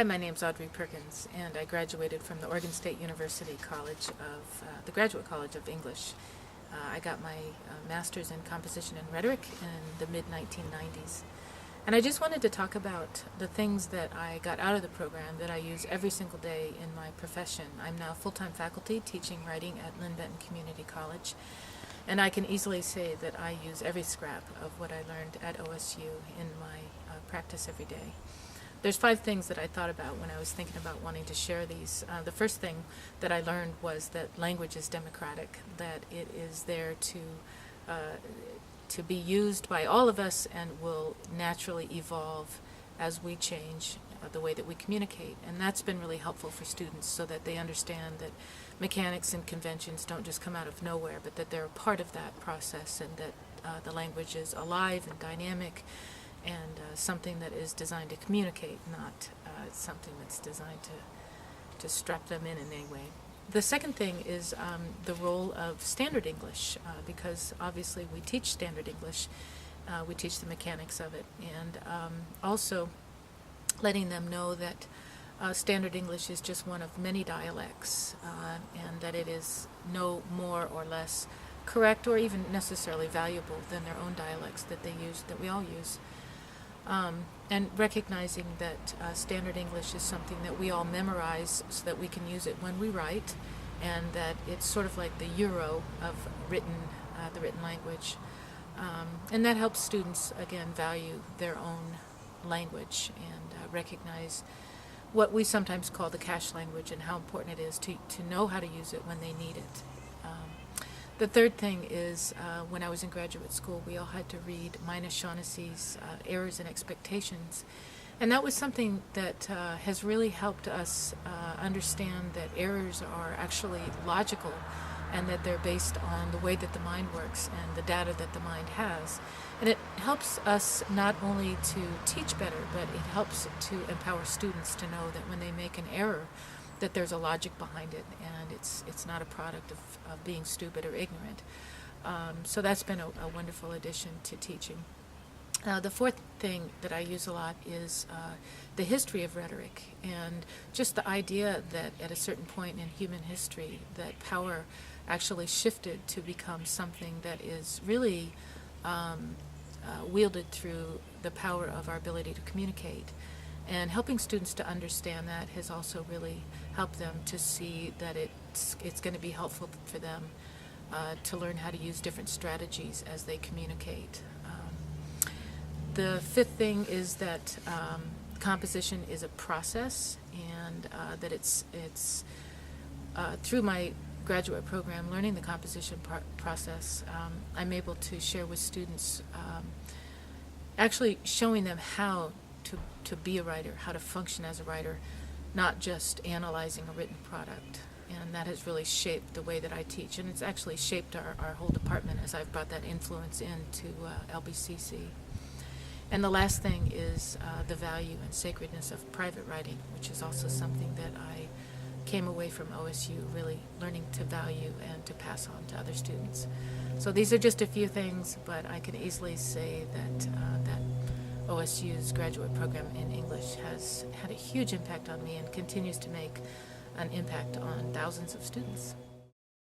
Hi, my name's Audrey Perkins, and I graduated from the Oregon State University College of the Graduate College of English. I got my master's in composition and rhetoric in the mid-1990s. And I just wanted to talk about the things that I got out of the program that I use every single day in my profession. I'm now full-time faculty teaching writing at Linn-Benton Community College, and I can easily say that I use every scrap of what I learned at OSU in my practice every day. There's 5 things that I thought about when I was thinking about wanting to share these. The first thing that I learned was that language is democratic, that it is there to be used by all of us and will naturally evolve as we change the way that we communicate. And that's been really helpful for students so that they understand that mechanics and conventions don't just come out of nowhere, but that they're a part of that process, and that the language is alive and dynamic and something that is designed to communicate, not something that's designed to strap them in any way. The second thing is the role of standard English, because obviously we teach standard English, we teach the mechanics of it, and also letting them know that standard English is just one of many dialects, and that it is no more or less correct or even necessarily valuable than their own dialects that they use, that we all use. And recognizing that standard English is something that we all memorize so that we can use it when we write, and that it's sort of like the euro of the written language. And that helps students, again, value their own language and recognize what we sometimes call the cash language and how important it is to know how to use it when they need it. The third thing is when I was in graduate school, we all had to read Mina Shaughnessy's Errors and Expectations. And that was something that has really helped us understand that errors are actually logical and that they're based on the way that the mind works and the data that the mind has. And it helps us not only to teach better, but it helps to empower students to know that when they make an error, that there's a logic behind it, and it's not a product of being stupid or ignorant. So that's been a wonderful addition to teaching. The fourth thing that I use a lot is the history of rhetoric, and just the idea that at a certain point in human history that power actually shifted to become something that is really wielded through the power of our ability to communicate. And helping students to understand that has also really helped them to see that it's going to be helpful for them to learn how to use different strategies as they communicate. The fifth thing is that composition is a process, and that it's through my graduate program, learning the composition process, I'm able to share with students, actually showing them how to be a writer, how to function as a writer, not just analyzing a written product. And that has really shaped the way that I teach, and it's actually shaped our whole department as I've brought that influence into LBCC. And the last thing is the value and sacredness of private writing, which is also something that I came away from OSU really learning to value and to pass on to other students. So these are just a few things, but I can easily say that OSU's graduate program in English has had a huge impact on me and continues to make an impact on thousands of students.